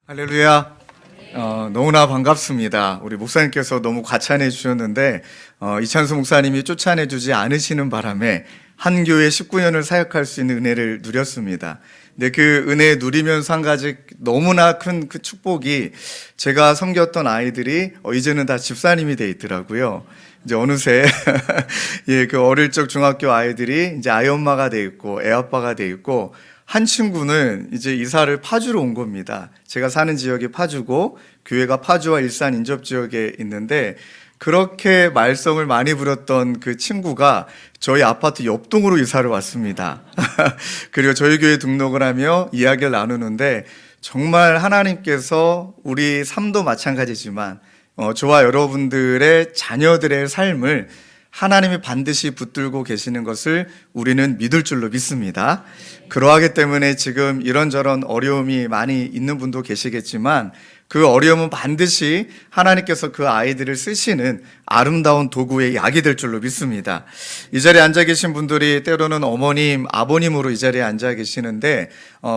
할렐루야. 너무나 반갑습니다. 우리 목사님께서 너무 과찬해 주셨는데 이찬수 목사님이 쫓아내 주지 않으시는 바람에 한 교회 19년을 사역할 수 있는 은혜를 누렸습니다. 근데 그 은혜 누리면서 한 가지 너무나 큰 그 축복이 제가 섬겼던 아이들이 이제는 다 집사님이 돼 있더라고요. 이제 어느새 예, 그 어릴 적 중학교 아이들이 이제 아이 엄마가 돼 있고 애 아빠가 돼 있고, 한 친구는 이제 이사를 파주로 온 겁니다. 제가 사는 지역이 파주고 교회가 파주와 일산 인접 지역에 있는데, 그렇게 말썽을 많이 부렸던 그 친구가 저희 아파트 옆동으로 이사를 왔습니다. 그리고 저희 교회 등록을 하며 이야기를 나누는데, 정말 하나님께서 우리 삶도 마찬가지지만 저와 여러분들의 자녀들의 삶을 하나님이 반드시 붙들고 계시는 것을 우리는 믿을 줄로 믿습니다. 그러하기 때문에 지금 이런저런 어려움이 많이 있는 분도 계시겠지만, 그 어려움은 반드시 하나님께서 그 아이들을 쓰시는 아름다운 도구의 약이 될 줄로 믿습니다. 이 자리에 앉아 계신 분들이 때로는 어머님, 아버님으로 이 자리에 앉아 계시는데,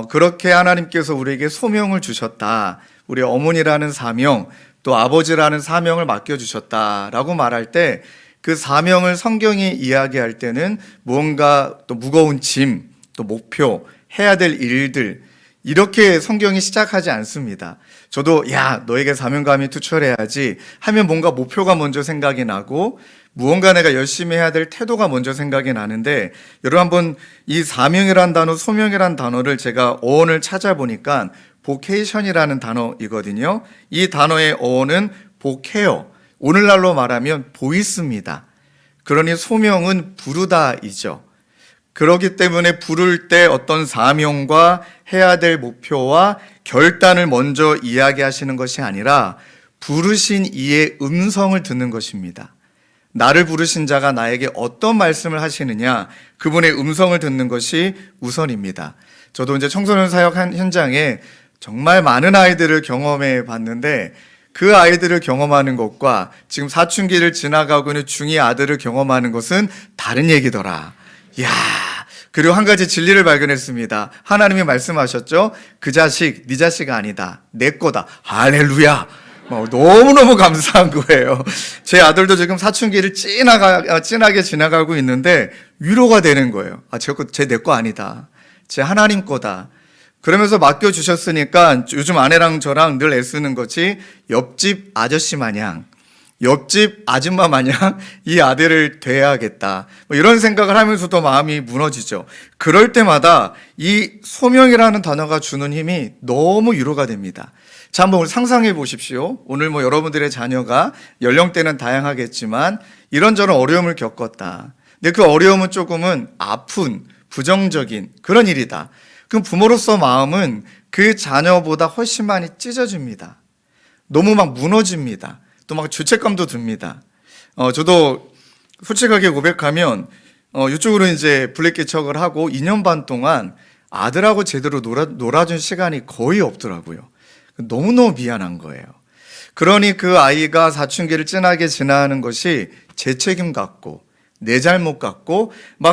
그렇게 하나님께서 우리에게 소명을 주셨다, 우리 어머니라는 사명, 또 아버지라는 사명을 맡겨주셨다라고 말할 때, 그 사명을 성경이 이야기할 때는 무언가 또 무거운 짐, 또 목표, 해야 될 일들, 이렇게 성경이 시작하지 않습니다. 저도 너에게 사명감이 투철해야지 하면 뭔가 목표가 먼저 생각이 나고, 무언가 내가 열심히 해야 될 태도가 먼저 생각이 나는데, 여러분 한번 이 사명이란 단어, 소명이란 단어를 제가 어원을 찾아보니까 보케이션이라는 단어이거든요. 이 단어의 어원은 복해요. 오늘날로 말하면 보이스입니다. 그러니 소명은 부르다이죠. 그렇기 때문에 부를 때 어떤 사명과 해야 될 목표와 결단을 먼저 이야기하시는 것이 아니라 부르신 이의 음성을 듣는 것입니다. 나를 부르신 자가 나에게 어떤 말씀을 하시느냐, 그분의 음성을 듣는 것이 우선입니다. 저도 이제 청소년 사역 현장에 정말 많은 아이들을 경험해 봤는데, 그 아이들을 경험하는 것과 지금 사춘기를 지나가고 있는 중2 아들을 경험하는 것은 다른 얘기더라. 그리고 한 가지 진리를 발견했습니다. 하나님이 말씀하셨죠. 그 자식 네 자식 아니다, 내 거다. 할렐루야. 너무너무 감사한 거예요. 제 아들도 지금 사춘기를 진하게 지나가고 있는데 위로가 되는 거예요. 내 거 아니다, 제 하나님 거다. 그러면서 맡겨주셨으니까 요즘 아내랑 저랑 늘 애쓰는 것이 옆집 아저씨 마냥, 옆집 아줌마 마냥 이 아들을 대해야겠다, 이런 생각을 하면서도 마음이 무너지죠. 그럴 때마다 이 소명이라는 단어가 주는 힘이 너무 위로가 됩니다. 자, 한번 상상해 보십시오. 오늘 여러분들의 자녀가 연령대는 다양하겠지만 이런저런 어려움을 겪었다. 근데 그 어려움은 조금은 아픈, 부정적인 그런 일이다. 그럼 부모로서 마음은 그 자녀보다 훨씬 많이 찢어집니다. 너무 무너집니다. 또 죄책감도 듭니다. 저도 솔직하게 고백하면 이쪽으로 이제 블랙개척을 하고 2년 반 동안 아들하고 제대로 놀아준 시간이 거의 없더라고요. 너무너무 미안한 거예요. 그러니 그 아이가 사춘기를 진하게 지나는 것이 제 책임 같고 내 잘못 같고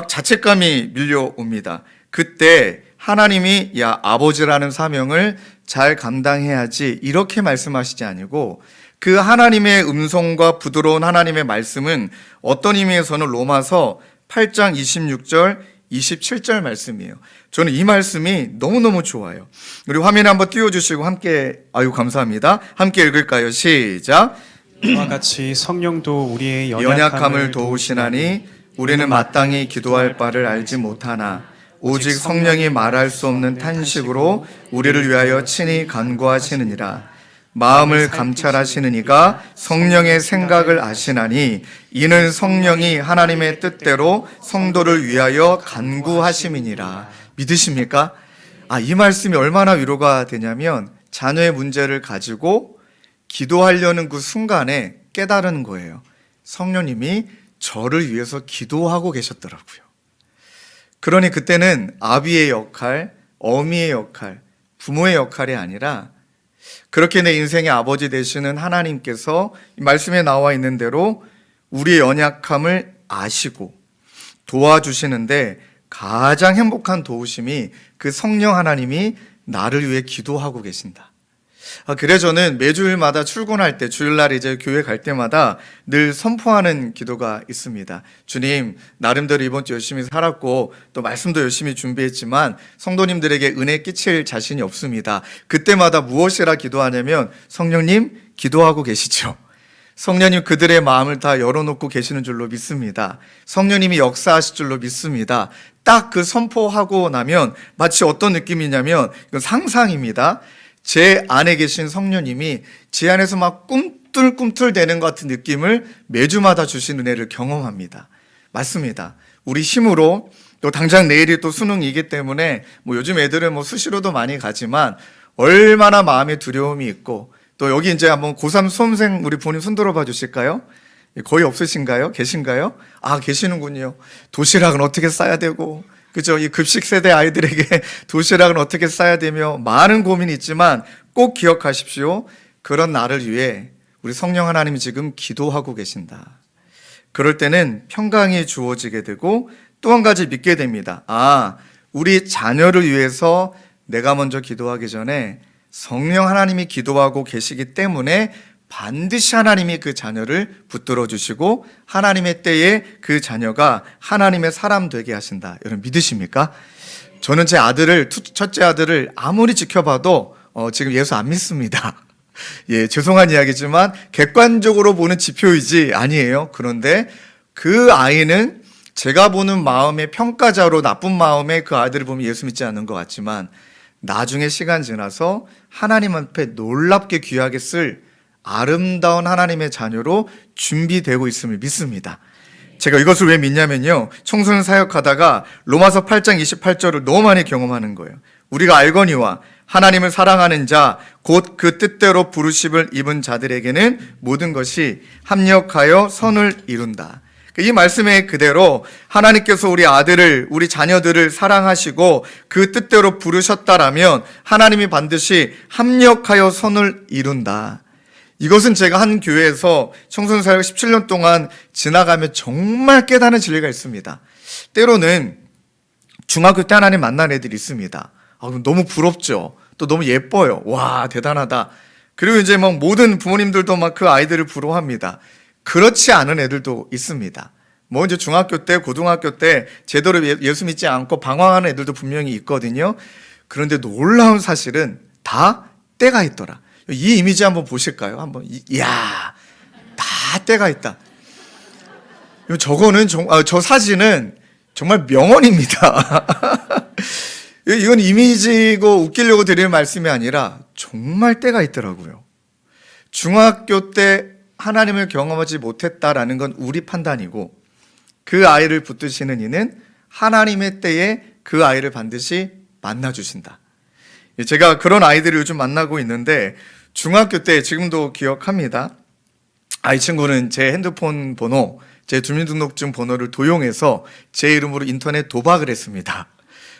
자책감이 밀려옵니다. 그때 하나님이 아버지라는 사명을 잘 감당해야지 이렇게 말씀하시지 아니고, 그 하나님의 음성과 부드러운 하나님의 말씀은 어떤 의미에서는 로마서 8장 26절 27절 말씀이에요. 저는 이 말씀이 너무너무 좋아요. 우리 화면에 한번 띄워주시고 함께, 감사합니다. 함께 읽을까요? 시작. 이와 같이 성령도 우리의 연약함을 도우시나니 우리는 마땅히 기도할 바를 알지 못하나 오직 성령이 말할 수 없는 탄식으로 우리를 위하여 친히 간구하시느니라. 마음을 감찰하시는 이가 성령의 생각을 아시나니 이는 성령이 하나님의 뜻대로 성도를 위하여 간구하심이니라. 믿으십니까? 이 말씀이 얼마나 위로가 되냐면, 자녀의 문제를 가지고 기도하려는 그 순간에 깨달은 거예요. 성령님이 저를 위해서 기도하고 계셨더라고요. 그러니 그때는 아비의 역할, 어미의 역할, 부모의 역할이 아니라 그렇게 내 인생의 아버지 되시는 하나님께서 이 말씀에 나와 있는 대로 우리의 연약함을 아시고 도와주시는데, 가장 행복한 도우심이 그 성령 하나님이 나를 위해 기도하고 계신다. 그래 저는 매주일마다 출근할 때, 주일날 이제 교회 갈 때마다 늘 선포하는 기도가 있습니다. 주님, 나름대로 이번 주 열심히 살았고 또 말씀도 열심히 준비했지만 성도님들에게 은혜 끼칠 자신이 없습니다. 그때마다 무엇이라 기도하냐면, 성령님 기도하고 계시죠. 성령님 그들의 마음을 다 열어놓고 계시는 줄로 믿습니다. 성령님이 역사하실 줄로 믿습니다. 딱 그 선포하고 나면 마치 어떤 느낌이냐면, 이건 상상입니다. 제 안에 계신 성령님이 제 안에서 막 꿈틀꿈틀대는 것 같은 느낌을 매주마다 주신 은혜를 경험합니다. 맞습니다. 우리 힘으로, 또 당장 내일이 또 수능이기 때문에 요즘 애들은 수시로도 많이 가지만 얼마나 마음에 두려움이 있고, 또 여기 이제 한번 고3 수험생 우리 부모님 손 들어봐 주실까요? 거의 없으신가요? 계신가요? 계시는군요. 도시락은 어떻게 싸야 되고, 그죠? 이 급식 세대 아이들에게 도시락은 어떻게 싸야 되며 많은 고민이 있지만 꼭 기억하십시오. 그런 나를 위해 우리 성령 하나님이 지금 기도하고 계신다. 그럴 때는 평강이 주어지게 되고 또 한 가지 믿게 됩니다. 우리 자녀를 위해서 내가 먼저 기도하기 전에 성령 하나님이 기도하고 계시기 때문에 반드시 하나님이 그 자녀를 붙들어 주시고 하나님의 때에 그 자녀가 하나님의 사람 되게 하신다. 여러분 믿으십니까? 저는 제 아들을, 첫째 아들을 아무리 지켜봐도 지금 예수 안 믿습니다. 예, 죄송한 이야기지만 객관적으로 보는 지표이지 아니에요. 그런데 그 아이는 제가 보는 마음의 평가자로 나쁜 마음에 그 아이들을 보면 예수 믿지 않는 것 같지만 나중에 시간 지나서 하나님 앞에 놀랍게 귀하게 쓸 아름다운 하나님의 자녀로 준비되고 있음을 믿습니다. 제가 이것을 왜 믿냐면요, 청소년 사역하다가 로마서 8장 28절을 너무 많이 경험하는 거예요. 우리가 알거니와 하나님을 사랑하는 자 곧 그 뜻대로 부르심을 입은 자들에게는 모든 것이 합력하여 선을 이룬다. 이 말씀의 그대로 하나님께서 우리 아들을, 우리 자녀들을 사랑하시고 그 뜻대로 부르셨다라면 하나님이 반드시 합력하여 선을 이룬다. 이것은 제가 한 교회에서 청소년 사역 17년 동안 지나가며 정말 깨닫는 진리가 있습니다. 때로는 중학교 때 하나님 만난 애들이 있습니다. 그럼 너무 부럽죠. 또 너무 예뻐요. 와, 대단하다. 그리고 이제 모든 부모님들도 그 아이들을 부러워합니다. 그렇지 않은 애들도 있습니다. 이제 중학교 때, 고등학교 때 제대로 예수 믿지 않고 방황하는 애들도 분명히 있거든요. 그런데 놀라운 사실은 다 때가 있더라. 이 이미지 한번 보실까요? 한번. 이야, 다 때가 있다. 저거는, 저 사진은 정말 명언입니다. 이건 이미지고 웃기려고 드리는 말씀이 아니라 정말 때가 있더라고요. 중학교 때 하나님을 경험하지 못했다라는 건 우리 판단이고, 그 아이를 붙드시는 이는 하나님의 때에 그 아이를 반드시 만나주신다. 제가 그런 아이들을 요즘 만나고 있는데, 중학교 때 지금도 기억합니다. 이 친구는 제 핸드폰 번호, 제 주민등록증 번호를 도용해서 제 이름으로 인터넷 도박을 했습니다.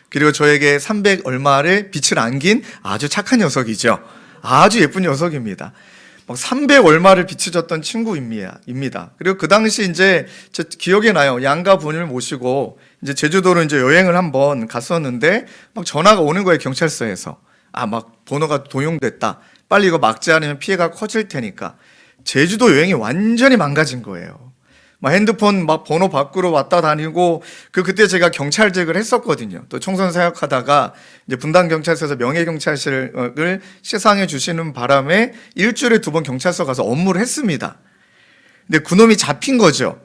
그리고 저에게 300 얼마를 빚을 안긴 아주 착한 녀석이죠. 아주 예쁜 녀석입니다. 300 얼마를 빚을 졌던 친구입니다. 그리고 그 당시 이제 제 기억에 나요. 양가 부모님을 모시고 이제 제주도로 이제 여행을 한번 갔었는데 전화가 오는 거예요, 경찰서에서. 번호가 도용됐다. 빨리 이거 막지 않으면 피해가 커질 테니까. 제주도 여행이 완전히 망가진 거예요. 핸드폰 번호 바꾸러 왔다 다니고, 그때 제가 경찰직을 했었거든요. 또 청소년 사역하다가 이제 분당 경찰서에서 명예경찰실을 시상해 주시는 바람에 일주일에 2번 경찰서 가서 업무를 했습니다. 근데 그놈이 잡힌 거죠.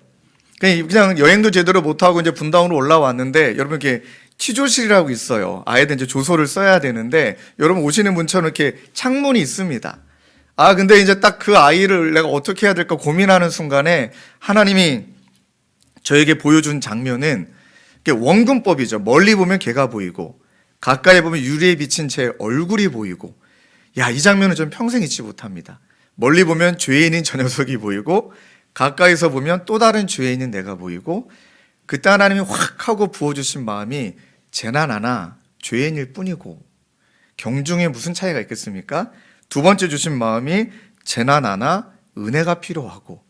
그냥 여행도 제대로 못하고 이제 분당으로 올라왔는데, 여러분 이렇게 취조실이라고 있어요. 아이들 이제 조서를 써야 되는데, 여러분 오시는 분처럼 이렇게 창문이 있습니다. 근데 이제 딱 그 아이를 내가 어떻게 해야 될까 고민하는 순간에 하나님이 저에게 보여준 장면은 원근법이죠. 멀리 보면 개가 보이고 가까이 보면 유리에 비친 제 얼굴이 보이고, 이 장면은 전 평생 잊지 못합니다. 멀리 보면 죄인인 저 녀석이 보이고 가까이서 보면 또 다른 죄인인 내가 보이고, 그때 하나님이 확 하고 부어주신 마음이 쟤나 나나 죄인일 뿐이고, 경중에 무슨 차이가 있겠습니까? 두 번째 주신 마음이 쟤나 나나 은혜가 필요하고,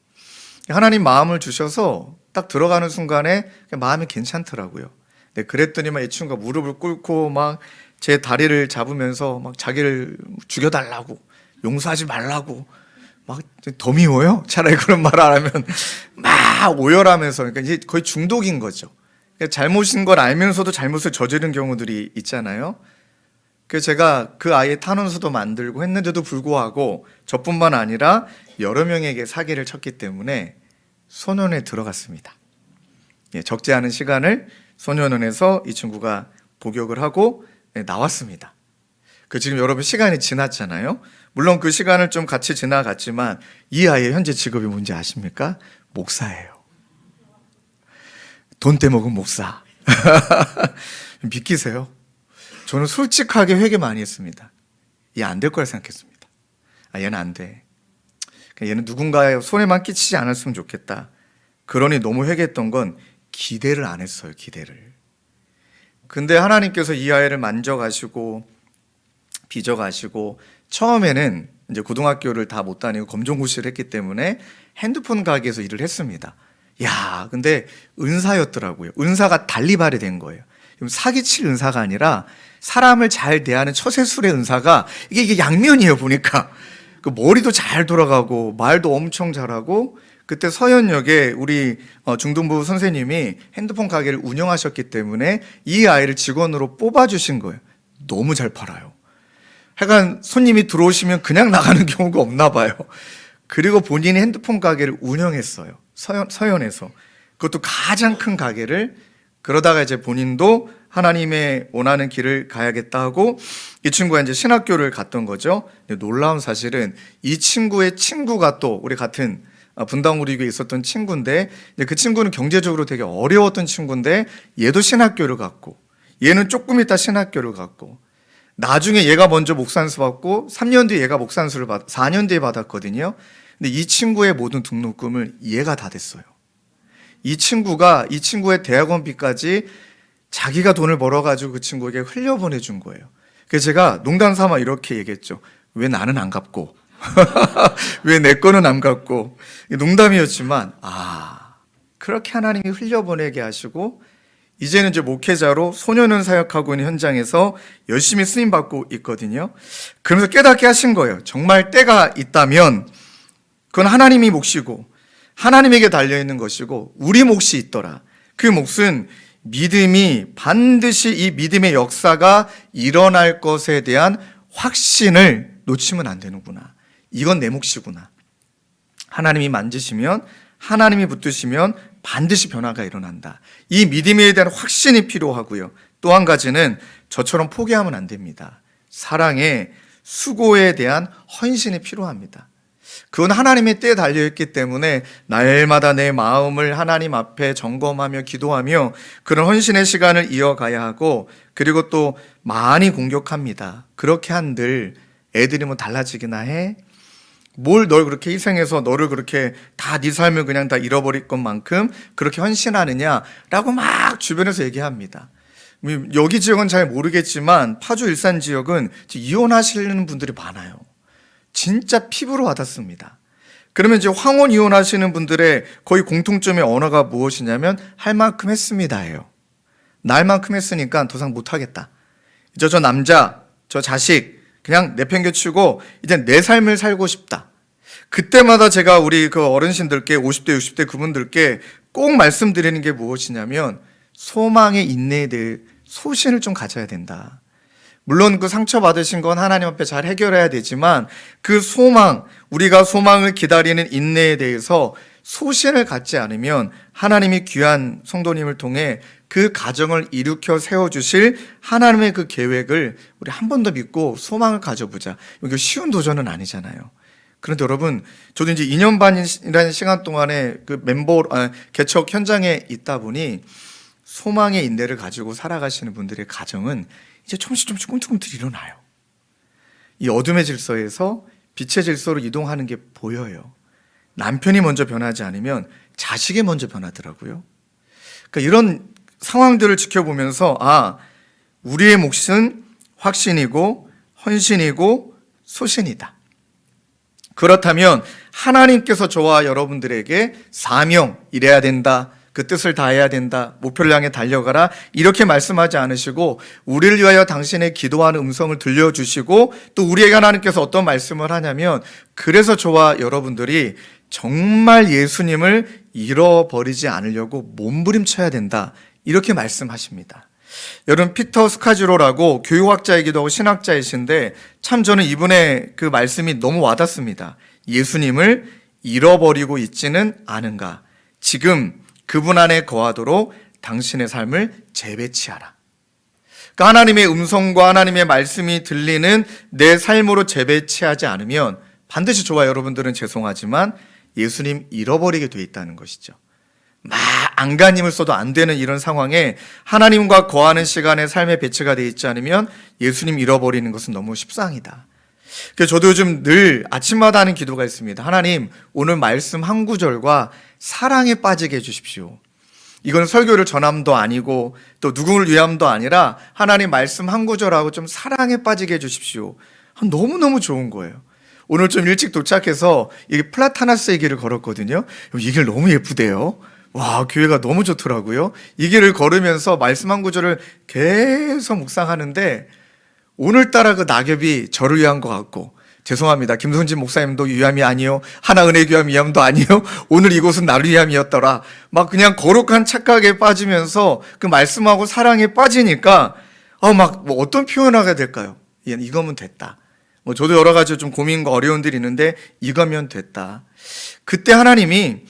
하나님 마음을 주셔서 딱 들어가는 순간에 마음이 괜찮더라고요. 네, 그랬더니 이 친구가 무릎을 꿇고 제 다리를 잡으면서 자기를 죽여달라고 용서하지 말라고 막 더 미워요. 차라리 그런 말 안 하면 막 오열하면서 그러니까 이제 거의 중독인 거죠. 그러니까 잘못인 걸 알면서도 잘못을 저지른 경우들이 있잖아요. 그래서 제가 그 아이의 탄원서도 만들고 했는데도 불구하고 저뿐만 아니라 여러 명에게 사기를 쳤기 때문에 소년원에 들어갔습니다. 예, 적지 않은 시간을 소년원에서 이 친구가 복역을 하고 나왔습니다. 지금 여러분 시간이 지났잖아요. 물론 그 시간을 좀 같이 지나갔지만 이 아이의 현재 직업이 뭔지 아십니까? 목사예요. 돈 떼먹은 목사. 믿기세요? 저는 솔직하게 회개 많이 했습니다. 얘 안 될 거라 생각했습니다. 얘는 안 돼. 얘는 누군가의 손해만 끼치지 않았으면 좋겠다. 그러니 너무 회개했던 건 기대를 안 했어요. 기대를. 근데 하나님께서 이 아이를 만져가시고 빚어가시고 처음에는 이제 고등학교를 다 못 다니고 검정고시를 했기 때문에 핸드폰 가게에서 일을 했습니다. 야, 근데 은사였더라고요. 은사가 달리 발휘된 거예요. 사기칠 은사가 아니라 사람을 잘 대하는 처세술의 은사가 이게 양면이에요. 보니까 그 머리도 잘 돌아가고 말도 엄청 잘하고 그때 서현역에 우리 중등부 선생님이 핸드폰 가게를 운영하셨기 때문에 이 아이를 직원으로 뽑아주신 거예요. 너무 잘 팔아요. 하여간 손님이 들어오시면 그냥 나가는 경우가 없나 봐요. 그리고 본인이 핸드폰 가게를 운영했어요. 서현에서. 그것도 가장 큰 가게를. 그러다가 이제 본인도 하나님의 원하는 길을 가야겠다 하고 이 친구가 이제 신학교를 갔던 거죠. 근데 놀라운 사실은 이 친구의 친구가 또 우리 같은 분당우리교에 있었던 친구인데 그 친구는 경제적으로 되게 어려웠던 친구인데 얘도 신학교를 갔고 얘는 조금 있다 신학교를 갔고 나중에 얘가 먼저 목산수 받고 3년 뒤에 얘가 목산수를 4년 뒤에 받았거든요. 근데 이 친구의 모든 등록금을 얘가 다 댔어요. 이 친구의 대학원비까지 자기가 돈을 벌어가지고 그 친구에게 흘려보내준 거예요. 그래서 제가 농담 삼아 이렇게 얘기했죠. 왜 나는 안 갚고? 왜 내 거는 안 갚고? 농담이었지만, 그렇게 하나님이 흘려보내게 하시고, 이제는 이제 목회자로 소년원 사역하고 있는 현장에서 열심히 쓰임받고 있거든요. 그러면서 깨닫게 하신 거예요. 정말 때가 있다면, 그건 하나님이 몫이고, 하나님에게 달려있는 것이고, 우리 몫이 있더라. 그 몫은 믿음이 반드시 이 믿음의 역사가 일어날 것에 대한 확신을 놓치면 안 되는구나. 이건 내 몫이구나. 하나님이 만지시면, 하나님이 붙드시면 반드시 변화가 일어난다. 이 믿음에 대한 확신이 필요하고요. 또 한 가지는 저처럼 포기하면 안 됩니다. 사랑에, 수고에 대한 헌신이 필요합니다. 그건 하나님의 때에 달려있기 때문에 날마다 내 마음을 하나님 앞에 점검하며 기도하며 그런 헌신의 시간을 이어가야 하고 그리고 또 많이 공격합니다. 그렇게 한들 애들이 뭐 달라지기나 해? 뭘 널 그렇게 희생해서 너를 그렇게 다 네 삶을 그냥 다 잃어버릴 것만큼 그렇게 헌신하느냐라고 막 주변에서 얘기합니다. 여기 지역은 잘 모르겠지만 파주 일산 지역은 이혼하시는 분들이 많아요. 진짜 피부로 와닿습니다. 그러면 이제 황혼 이혼하시는 분들의 거의 공통점의 언어가 무엇이냐면 할 만큼 했습니다예요. 날 만큼 했으니까 더 이상 못하겠다. 이제 저 남자, 저 자식 그냥 내팽개치고 이제 내 삶을 살고 싶다. 그때마다 제가 우리 그 어르신들께 50대, 60대 그분들께 꼭 말씀드리는 게 무엇이냐면 소망의 인내에 대해 소신을 좀 가져야 된다. 물론 그 상처받으신 건 하나님 앞에 잘 해결해야 되지만 그 소망, 우리가 소망을 기다리는 인내에 대해서 소신을 갖지 않으면 하나님이 귀한 성도님을 통해 그 가정을 일으켜 세워주실 하나님의 그 계획을 우리 한 번 더 믿고 소망을 가져보자. 이게 쉬운 도전은 아니잖아요. 그런데 여러분, 저도 이제 2년 반이라는 시간 동안에 그 개척 현장에 있다 보니 소망의 인내를 가지고 살아가시는 분들의 가정은 이제 조금씩 꿈틀꿈틀 일어나요. 이 어둠의 질서에서 빛의 질서로 이동하는 게 보여요. 남편이 먼저 변하지 않으면 자식이 먼저 변하더라고요. 그러니까 이런 상황들을 지켜보면서 우리의 몫은 확신이고 헌신이고 소신이다. 그렇다면 하나님께서 저와 여러분들에게 사명, 이래야 된다, 그 뜻을 다해야 된다. 목표를 향해 달려가라. 이렇게 말씀하지 않으시고 우리를 위하여 당신의 기도하는 음성을 들려주시고 또 우리에게 하나님께서 어떤 말씀을 하냐면 그래서 저와 여러분들이 정말 예수님을 잃어버리지 않으려고 몸부림쳐야 된다. 이렇게 말씀하십니다. 여러분 피터 스카지로라고 교육학자이기도 하고 신학자이신데 참 저는 이분의 그 말씀이 너무 와닿습니다. 예수님을 잃어버리고 있지는 않은가. 지금 그분 안에 거하도록 당신의 삶을 재배치하라. 그러니까 하나님의 음성과 하나님의 말씀이 들리는 내 삶으로 재배치하지 않으면 반드시 저와 여러분들은 죄송하지만 예수님 잃어버리게 돼 있다는 것이죠. 막 안간힘을 써도 안 되는 이런 상황에 하나님과 거하는 시간에 삶의 배치가 되어 있지 않으면 예수님 잃어버리는 것은 너무 십상이다. 그래서 저도 요즘 늘 아침마다 하는 기도가 있습니다. 하나님, 오늘 말씀 한 구절과 사랑에 빠지게 해주십시오. 이건 설교를 전함도 아니고 또 누구를 위함도 아니라 하나님 말씀 한 구절하고 좀 사랑에 빠지게 해주십시오. 너무너무 좋은 거예요. 오늘 좀 일찍 도착해서 이 플라타나스의 길을 걸었거든요. 이 길 너무 예쁘대요. 와, 교회가 너무 좋더라고요. 이 길을 걸으면서 말씀 한 구절을 계속 묵상하는데 오늘따라 그 낙엽이 저를 위한 것 같고, 죄송합니다. 김성진 목사님도 위함이 아니요, 하나은혜 교회 위함도 아니요, 오늘 이곳은 나를 위함이었더라. 막 그냥 거룩한 착각에 빠지면서 그 말씀하고 사랑에 빠지니까 막 뭐 어떤 표현을 하게 될까요? 이거면 됐다. 뭐 저도 여러 가지 좀 고민과 어려움들이 있는데 이거면 됐다. 그때 하나님이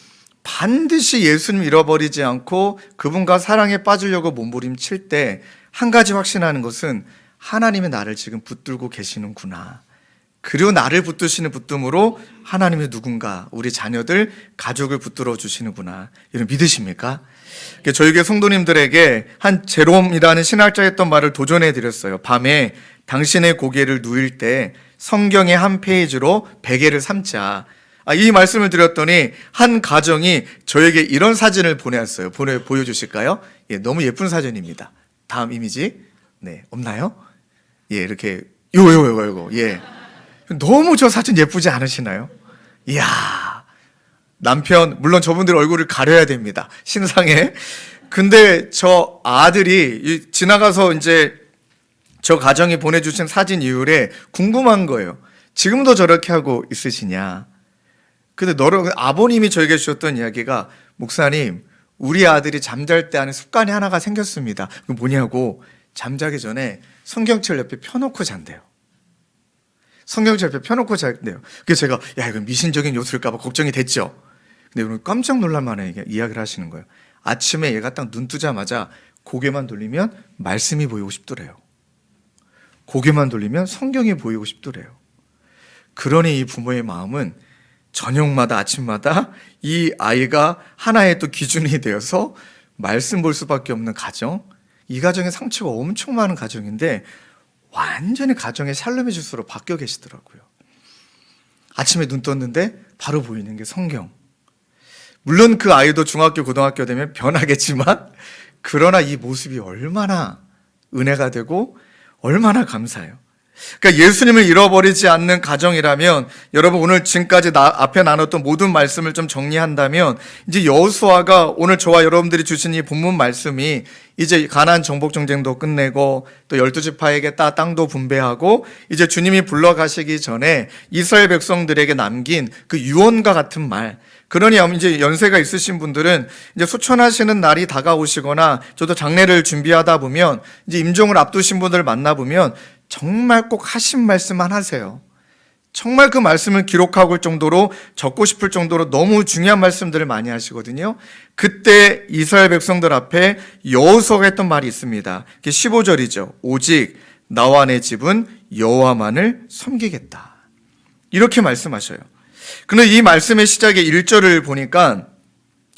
반드시 예수님 잃어버리지 않고 그분과 사랑에 빠지려고 몸부림칠 때 한 가지 확신하는 것은 하나님이 나를 지금 붙들고 계시는구나. 그리고 나를 붙드시는 붙듦으로 하나님의 누군가 우리 자녀들, 가족을 붙들어 주시는구나. 이런 믿으십니까? 저희 성도님들에게 한 제롬이라는 신학자 했던 말을 도전해 드렸어요. 밤에 당신의 고개를 누일 때 성경의 한 페이지로 베개를 삼자. 이 말씀을 드렸더니 한 가정이 저에게 이런 사진을 보내왔어요. 보여주실까요? 너무 예쁜 사진입니다. 다음 이미지. 네, 없나요? 이렇게 요거. 너무 저 사진 예쁘지 않으시나요? 이야, 남편, 물론 저분들 얼굴을 가려야 됩니다. 신상에. 근데 저 아들이 지나가서 이제 저 가정이 보내주신 사진 이후에 궁금한 거예요. 지금도 저렇게 하고 있으시냐? 근데 아버님이 저에게 주셨던 이야기가, 목사님, 우리 아들이 잠잘 때 하는 습관이 하나가 생겼습니다. 그 뭐냐고, 잠자기 전에 성경책 옆에 펴놓고 잔대요. 성경책 옆에 펴놓고 잔대요. 그래서 제가 이건 미신적인 요소일까 봐 걱정이 됐죠. 근데 오늘 깜짝 놀랄 만한 이야기를 하시는 거예요. 아침에 얘가 딱 눈 뜨자마자 고개만 돌리면 말씀이 보이고 싶더래요. 고개만 돌리면 성경이 보이고 싶더래요. 그러니 이 부모의 마음은 저녁마다 아침마다 이 아이가 하나의 또 기준이 되어서 말씀 볼 수밖에 없는 가정, 이 가정의 상처가 엄청 많은 가정인데 완전히 가정의 샬롬의 주소로 바뀌어 계시더라고요. 아침에 눈 떴는데 바로 보이는 게 성경. 물론 그 아이도 중학교, 고등학교 되면 변하겠지만 그러나 이 모습이 얼마나 은혜가 되고 얼마나 감사해요. 그러니까 예수님을 잃어버리지 않는 가정이라면, 여러분 오늘 지금까지 앞에 나눴던 모든 말씀을 좀 정리한다면, 이제 여호수아가 오늘 저와 여러분들이 주신 이 본문 말씀이 이제 가나안 정복 전쟁도 끝내고 또 12지파에게 땅도 분배하고 이제 주님이 불러가시기 전에 이스라엘 백성들에게 남긴 그 유언과 같은 말. 그러니 이제 연세가 있으신 분들은 이제 소천하시는 날이 다가오시거나 저도 장례를 준비하다 보면 이제 임종을 앞두신 분들 만나보면 정말 꼭 하신 말씀만 하세요. 정말 그 말씀을 기록하고 정도로 적고 싶을 정도로 너무 중요한 말씀들을 많이 하시거든요. 그때 이스라엘 백성들 앞에 여호수아가 했던 말이 있습니다. 15절이죠. 오직 나와 내 집은 여호와만을 섬기겠다. 이렇게 말씀하셔요. 그런데 이 말씀의 시작의 1절을 보니까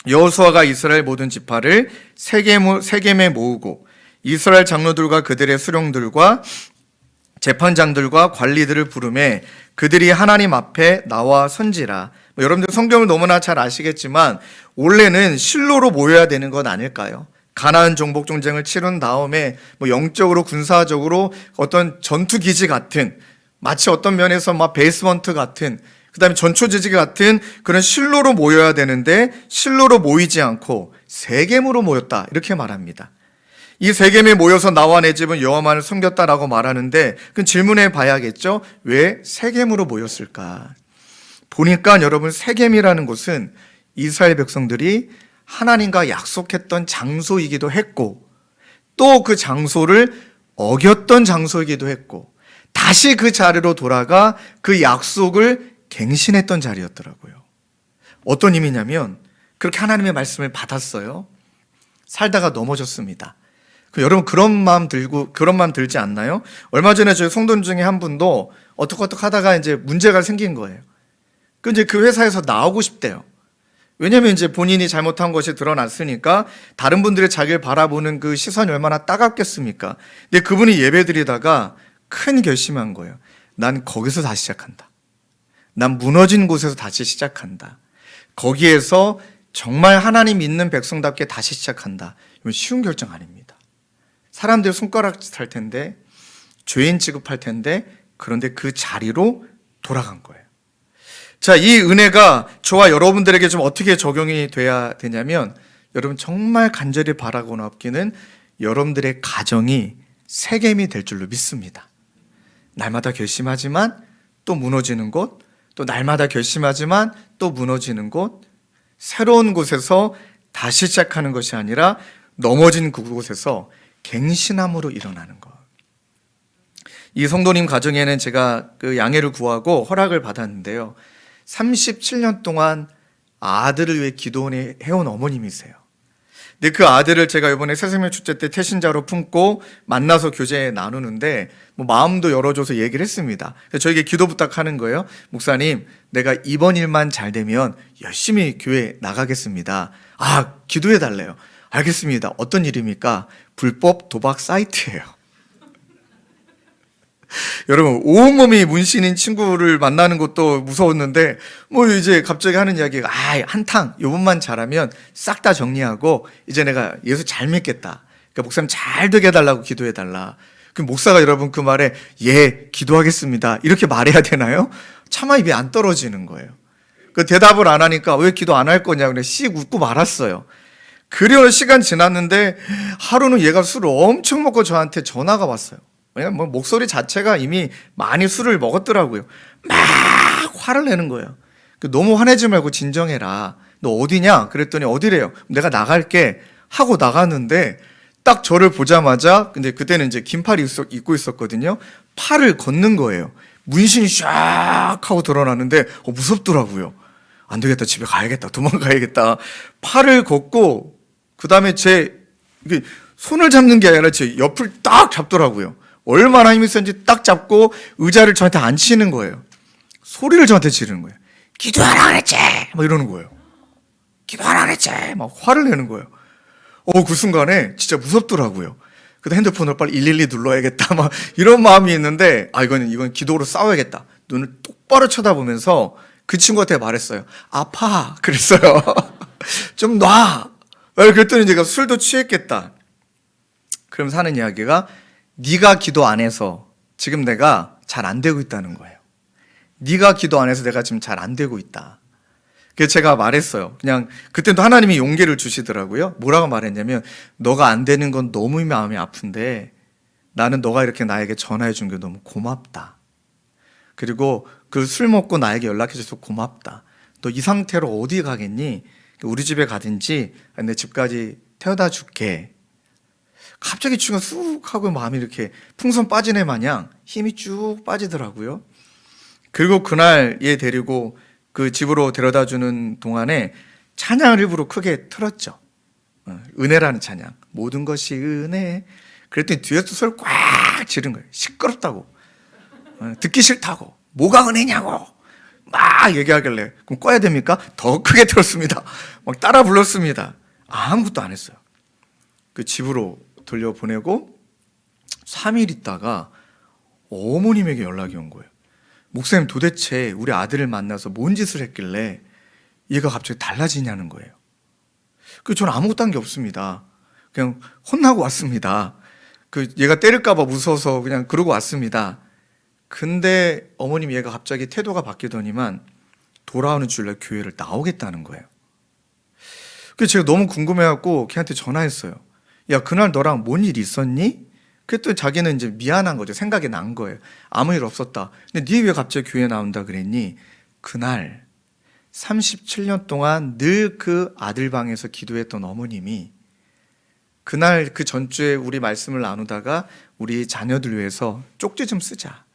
여호수아가 이스라엘 모든 지파를 세겜에 모으고 이스라엘 장로들과 그들의 수령들과 재판장들과 관리들을 부르매 그들이 하나님 앞에 나와 선지라. 여러분들 성경을 너무나 잘 아시겠지만 원래는 실로로 모여야 되는 건 아닐까요? 가나안 정복 전쟁을 치른 다음에 영적으로 군사적으로 어떤 전투 기지 같은, 마치 어떤 면에서 베이스먼트 같은 그 다음에 전초지지 같은 그런 실로로 모여야 되는데 실로로 모이지 않고 세겜으로 모였다 이렇게 말합니다. 이 세겜에 모여서 나와 내 집은 여호와만을 섬겼다라고 말하는데 그 질문해 봐야겠죠. 왜 세겜으로 모였을까? 보니까 여러분 세겜이라는 곳은 이스라엘 백성들이 하나님과 약속했던 장소이기도 했고 또 그 장소를 어겼던 장소이기도 했고 다시 그 자리로 돌아가 그 약속을 갱신했던 자리였더라고요. 어떤 의미냐면 그렇게 하나님의 말씀을 받았어요. 살다가 넘어졌습니다. 여러분 그런 마음 들지 않나요? 얼마 전에 저희 성도님 중에 한 분도 어떡 하다가 이제 문제가 생긴 거예요. 이제 그 회사에서 나오고 싶대요. 왜냐면 이제 본인이 잘못한 것이 드러났으니까 다른 분들이 자기를 바라보는 그 시선이 얼마나 따갑겠습니까? 근데 그분이 예배드리다가 큰 결심한 거예요. 난 거기서 다시 시작한다. 난 무너진 곳에서 다시 시작한다. 거기에서 정말 하나님 믿는 백성답게 다시 시작한다. 이건 쉬운 결정 아닙니다. 사람들 손가락 찰 텐데 죄인 취급할 텐데 그런데 그 자리로 돌아간 거예요. 자, 이 은혜가 저와 여러분들에게 좀 어떻게 적용이 돼야 되냐면 여러분 정말 간절히 바라고 높기는 여러분들의 가정이 세겜이 될 줄로 믿습니다. 날마다 결심하지만 또 무너지는 곳, 또 날마다 결심하지만 또 무너지는 곳, 새로운 곳에서 다시 시작하는 것이 아니라 넘어진 그곳에서 갱신함으로 일어나는 것. 이 성도님 가정에는 제가 그 양해를 구하고 허락을 받았는데요. 37년 동안 아들을 위해 기도원에 해온 어머님이세요. 근데 그 아들을 제가 이번에 새생명 축제 때 태신자로 품고 만나서 교제 나누는데 마음도 열어줘서 얘기를 했습니다. 그래서 저에게 기도 부탁하는 거예요. 목사님, 내가 이번 일만 잘 되면 열심히 교회 나가겠습니다. 아, 기도해 달래요. 알겠습니다. 어떤 일입니까? 불법 도박 사이트예요. 여러분 온몸이 문신인 친구를 만나는 것도 무서웠는데 이제 갑자기 하는 이야기가 한탕 요번만 잘하면 싹 다 정리하고 이제 내가 예수 잘 믿겠다. 그러니까 목사님 잘 되게 해달라고 기도해달라. 그 목사가 여러분 그 말에 예 기도하겠습니다 이렇게 말해야 되나요? 차마 입이 안 떨어지는 거예요. 그 대답을 안 하니까 왜 기도 안 할 거냐 그래 씩 웃고 말았어요. 그리고 시간 지났는데 하루는 얘가 술을 엄청 먹고 저한테 전화가 왔어요. 왜냐면 목소리 자체가 이미 많이 술을 먹었더라고요. 막 화를 내는 거예요. 너무 화내지 말고 진정해라. 너 어디냐? 그랬더니 어디래요? 내가 나갈게 하고 나갔는데 딱 저를 보자마자 근데 그때는 이제 긴팔 입고 있었거든요. 팔을 걷는 거예요. 문신이 샥 하고 드러나는데 무섭더라고요. 안 되겠다. 집에 가야겠다. 도망가야겠다. 팔을 걷고 그다음에 제 손을 잡는 게 아니라 제 옆을 딱 잡더라고요. 얼마나 힘이 센지 딱 잡고 의자를 저한테 앉히는 거예요. 소리를 저한테 지르는 거예요. 기도하라 그랬지! 막 이러는 거예요. 기도하라 그랬지! 막 화를 내는 거예요. 그 순간에 진짜 무섭더라고요. 그래서 핸드폰으로 빨리 112 눌러야겠다. 막 이런 마음이 있는데, 이건 기도로 싸워야겠다. 눈을 똑바로 쳐다보면서 그 친구한테 말했어요. 아파. 그랬어요. 좀 놔. 그랬더니 제가 술도 취했겠다. 그러면서 하는 이야기가 네가 기도 안 해서 지금 내가 잘 안 되고 있다는 거예요. 네가 기도 안 해서 내가 지금 잘 안 되고 있다. 그래서 제가 말했어요. 그냥 그때도 하나님이 용기를 주시더라고요. 뭐라고 말했냐면 너가 안 되는 건 너무 마음이 아픈데 나는 너가 이렇게 나에게 전화해 준 게 너무 고맙다. 그리고 그 술 먹고 나에게 연락해 줘서 고맙다. 너 이 상태로 어디 가겠니? 우리 집에 가든지 내 집까지 태워다 줄게. 갑자기 중간 쑥 하고 마음이 이렇게 풍선 빠진 애 마냥 힘이 쭉 빠지더라고요. 그리고 그날 얘 데리고 그 집으로 데려다 주는 동안에 찬양을 일부러 크게 틀었죠. 은혜라는 찬양. 모든 것이 은혜. 그랬더니 뒤에서 소리를 꽉 지른 거예요. 시끄럽다고. 듣기 싫다고. 뭐가 은혜냐고. 막 얘기하길래 그럼 꺼야 됩니까? 더 크게 틀었습니다. 막 따라 불렀습니다. 아무것도 안 했어요. 그 집으로 돌려보내고 3일 있다가 어머님에게 연락이 온 거예요. 목사님 도대체 우리 아들을 만나서 뭔 짓을 했길래 얘가 갑자기 달라지냐는 거예요. 저는 아무것도 한 게 없습니다. 그냥 혼나고 왔습니다. 얘가 때릴까 봐 무서워서 그냥 그러고 왔습니다. 근데 어머님 얘가 갑자기 태도가 바뀌더니만 돌아오는 주일날 교회를 나오겠다는 거예요. 그래서 제가 너무 궁금해갖고 걔한테 전화했어요. 야, 그날 너랑 뭔 일 있었니? 그랬더니 자기는 이제 미안한 거죠. 생각이 난 거예요. 아무 일 없었다. 근데 네 왜 갑자기 교회 나온다 그랬니? 그날 37년 동안 늘 그 아들 방에서 기도했던 어머님이 그날 그 전주에 우리 말씀을 나누다가 우리 자녀들 위해서 쪽지 좀 쓰자.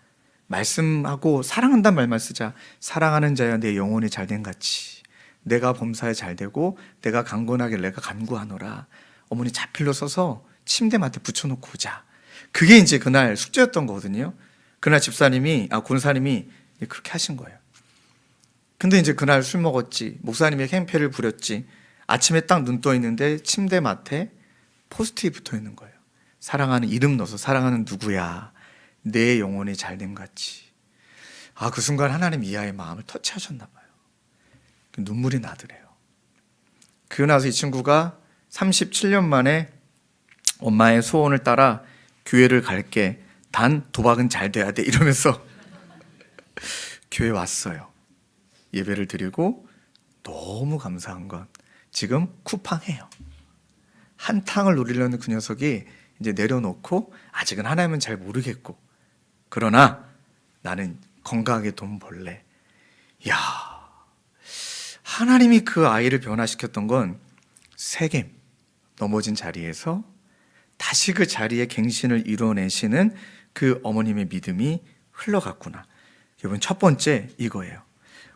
말씀하고 사랑한다는 말만 쓰자. 사랑하는 자야 내 영혼이 잘된 같이. 내가 범사에 잘되고 내가 강건하길 내가 간구하노라. 어머니 자필로 써서 침대 맡에 붙여놓고 오자. 그게 이제 그날 숙제였던 거거든요. 그날 권사님이 그렇게 하신 거예요. 근데 이제 그날 술 먹었지. 목사님이 행패를 부렸지. 아침에 딱 눈 떠 있는데 침대 맡에 포스트잇 붙어 있는 거예요. 사랑하는 이름 넣어서 사랑하는 누구야. 내 영혼이 잘됨 같이. 그 순간 하나님 이 아이의 마음을 터치하셨나 봐요. 눈물이 나더래요. 그러고 나서 이 친구가 37년 만에 엄마의 소원을 따라 교회를 갈게. 단 도박은 잘 돼야 돼. 이러면서 교회 왔어요. 예배를 드리고 너무 감사한 건 지금 쿠팡해요. 한탕을 누리려는 그 녀석이 이제 내려놓고 아직은 하나님은 잘 모르겠고 그러나 나는 건강하게 돈 벌래. 야, 하나님이 그 아이를 변화시켰던 건 세겜 넘어진 자리에서 다시 그 자리에 갱신을 이뤄내시는 그 어머님의 믿음이 흘러갔구나. 여러분, 첫 번째 이거예요.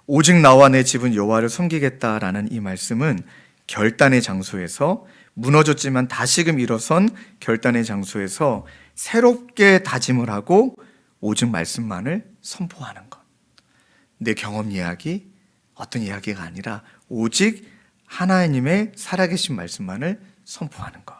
오직 나와 내 집은 여호와를 섬기겠다라는 이 말씀은 결단의 장소에서 무너졌지만 다시금 일어선 결단의 장소에서 새롭게 다짐을 하고 오직 말씀만을 선포하는 것. 내 경험 이야기, 어떤 이야기가 아니라 오직 하나님의 살아계신 말씀만을 선포하는 것.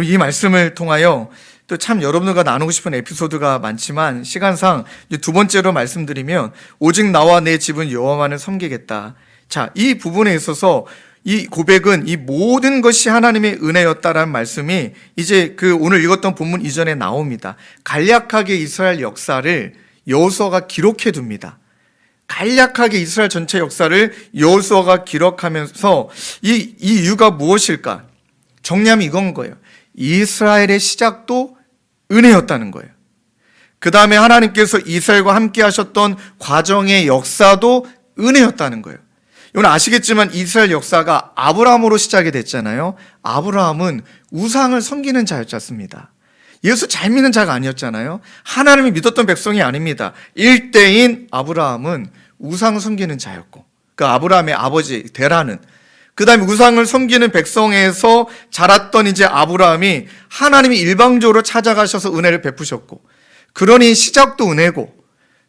이 말씀을 통하여 또 참 여러분들과 나누고 싶은 에피소드가 많지만 시간상 두 번째로 말씀드리면 오직 나와 내 집은 여호와만을 섬기겠다. 자, 이 부분에 있어서 이 고백은 이 모든 것이 하나님의 은혜였다라는 말씀이 이제 그 오늘 읽었던 본문 이전에 나옵니다. 간략하게 이스라엘 역사를 여호수아가 기록해 둡니다. 간략하게 이스라엘 전체 역사를 여호수아가 기록하면서 이 이유가 무엇일까? 정리하면 이건 거예요. 이스라엘의 시작도 은혜였다는 거예요. 그 다음에 하나님께서 이스라엘과 함께 하셨던 과정의 역사도 은혜였다는 거예요. 여러분 아시겠지만 이스라엘 역사가 아브라함으로 시작이 됐잖아요. 아브라함은 우상을 섬기는 자였지 않습니다. 예수 잘 믿는 자가 아니었잖아요. 하나님을 믿었던 백성이 아닙니다. 일대인 아브라함은 우상 섬기는 자였고 그 아브라함의 아버지 데라는 그 다음에 우상을 섬기는 백성에서 자랐던 이제 아브라함이 하나님이 일방적으로 찾아가셔서 은혜를 베푸셨고 그러니 시작도 은혜고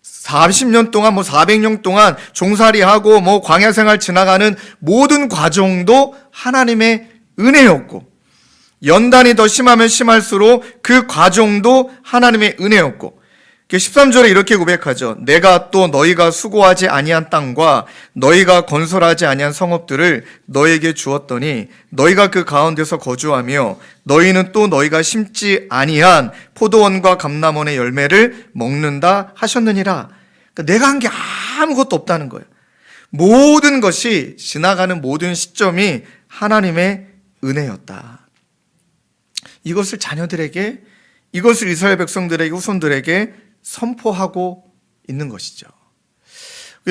40년 동안 400년 동안 종살이하고 광야 생활 지나가는 모든 과정도 하나님의 은혜였고 연단이 더 심하면 심할수록 그 과정도 하나님의 은혜였고 13절에 이렇게 고백하죠. 내가 또 너희가 수고하지 아니한 땅과 너희가 건설하지 아니한 성읍들을 너희에게 주었더니 너희가 그 가운데서 거주하며 너희는 또 너희가 심지 아니한 포도원과 감람원의 열매를 먹는다 하셨느니라. 그러니까 내가 한 게 아무것도 없다는 거예요. 모든 것이 지나가는 모든 시점이 하나님의 은혜였다. 이것을 자녀들에게 이것을 이스라엘 백성들에게 후손들에게 선포하고 있는 것이죠.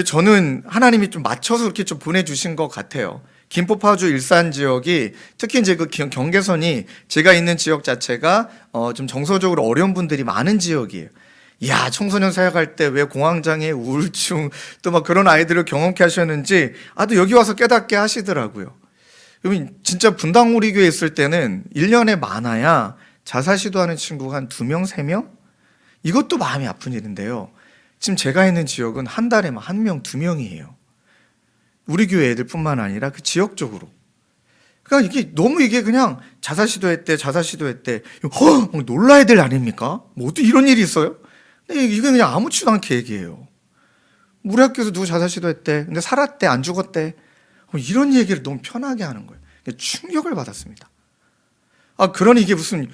저는 하나님이 좀 맞춰서 이렇게 좀 보내주신 것 같아요. 김포, 파주, 일산 지역이 특히 이제 그 경계선이 제가 있는 지역 자체가 좀 정서적으로 어려운 분들이 많은 지역이에요. 야, 청소년 사역할 때 왜 공황장애, 우울증 또 그런 아이들을 경험케 하셨는지 또 여기 와서 깨닫게 하시더라고요. 여러분 진짜 분당 우리 교회 있을 때는 1년에 많아야 자살 시도하는 친구가 한 2명, 3명? 이것도 마음이 아픈 일인데요. 지금 제가 있는 지역은 한 달에 1명, 2명이에요. 우리 교회 애들뿐만 아니라 그 지역적으로. 그러니까 이게 그냥 자살 시도했대. 놀라야 될 아닙니까? 어떻게 이런 일이 있어요? 이게 그냥 아무렇지도 않게 얘기해요. 우리 학교에서 누구 자살 시도했대. 근데 살았대, 안 죽었대. 이런 얘기를 너무 편하게 하는 거예요. 충격을 받았습니다. 그러니 이게 무슨